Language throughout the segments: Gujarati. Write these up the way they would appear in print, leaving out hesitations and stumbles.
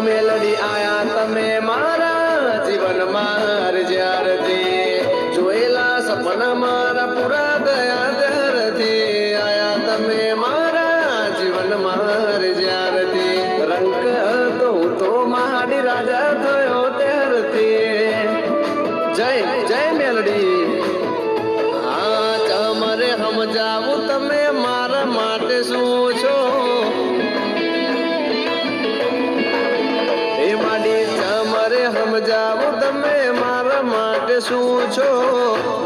મેલડી આયા તમે મારા જીવનમાં જ્યારથી જોયેલા સપના મારા પૂરા થયા ત્યારથી આયા તમે મારા જીવનમાં જ્યારથી રંગ હતો તો મહાડી રાજા થયો ત્યારથી જય જય મેલડી હા તમારે સમજાવું તમે મારા માટે શું છો એ માડી તમારે સમજાવું તમે મારા માટે શું છો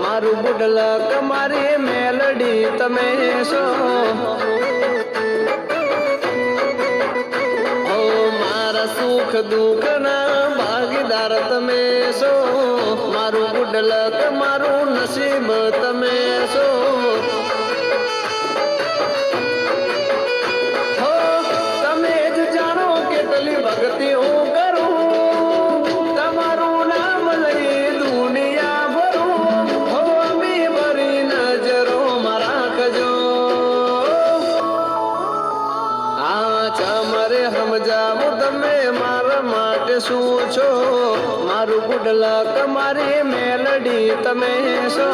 મારું ગુડલક મારી મેલડી તમે છો મારા સુખ દુઃખ ના ભાગીદાર તમે છો મારું ગુડલક મારું નસીબ તમે છો તમે જ જાણો કેટલી ભક્તિ હું કરું તમારું નામ લઈ દુનિયા ભરું હો અમી ભરી નજરો માં રાખજો આ ચમરે સમજાવું તમે મારા માટે શું છો મારું ગુડલક મારી મેલડી તમે છો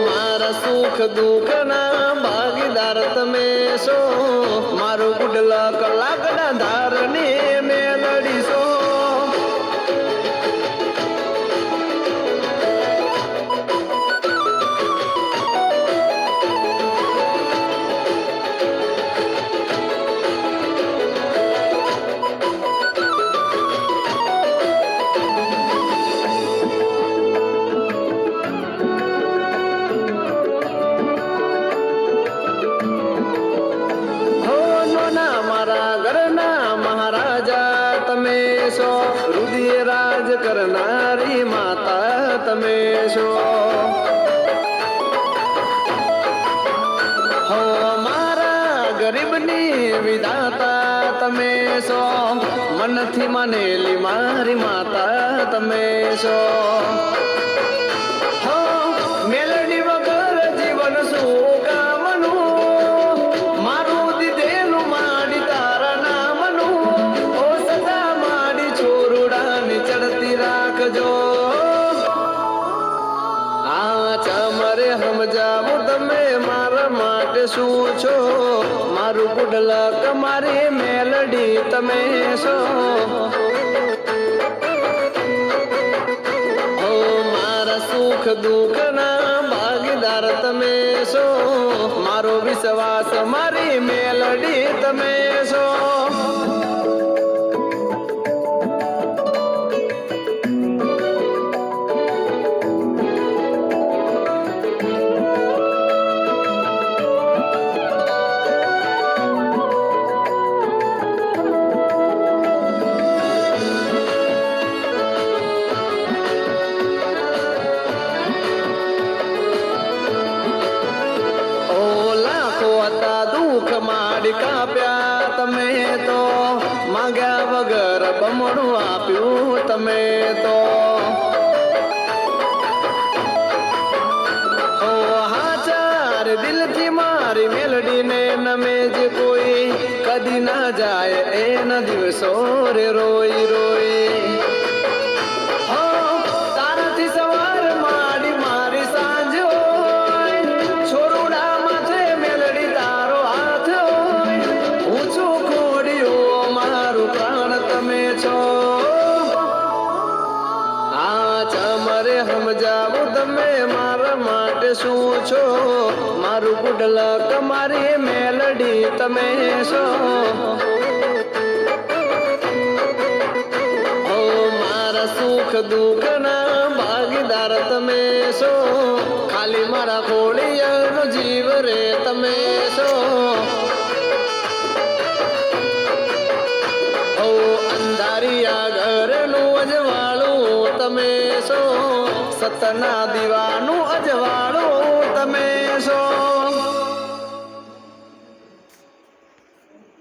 મારા સુખ દુઃખ ના ભાગીદાર તમે છો મારું ગુડલક લાકડા ધારની મેલડી છો તમે છો રુદિય રાજ કરનારી માતા તમે છો હો મારા ગરીબની વિધાતા તમે છો મનથી માનેલી મારી માતા તમે છો હો મેલડી વગર જીવન શું કામનું મારું દીધેલું માડી તારા નામનું ચડતી રાખજો આ ચમરે સમજાવું તમે મારા માટે શું છો મારું ગુડલક મારી મેલડી તમે છો મારા સુખ દુઃખ ના ભાગીદાર તમે છો મારો વિશ્વાસ મારી મેલડી તમે છો દુઃખ માડી કાપ્યા તમે તો માંગ્યા વગર બમણું આપ્યું તમે તો હાચાર દિલથી મારી મેલડીને નમે જે કોઈ કદી ના જાય એના દિવસો રે રોઈ રોઈ તારાથી સવાર માડી મારી સાંજ સમજાવું તમે મારા માટે શું છો મારું ગુડલક મારી મેલડી તમે છો મારા સુખ દુઃખ ના ભાગીદાર તમે છો ખાલી મારા ખોડિયાનો જીવ રે તમે છો અંધારિયા ઘરનું અજવાળું તમે છો સતના દીવાનું અજવાળું તમે છો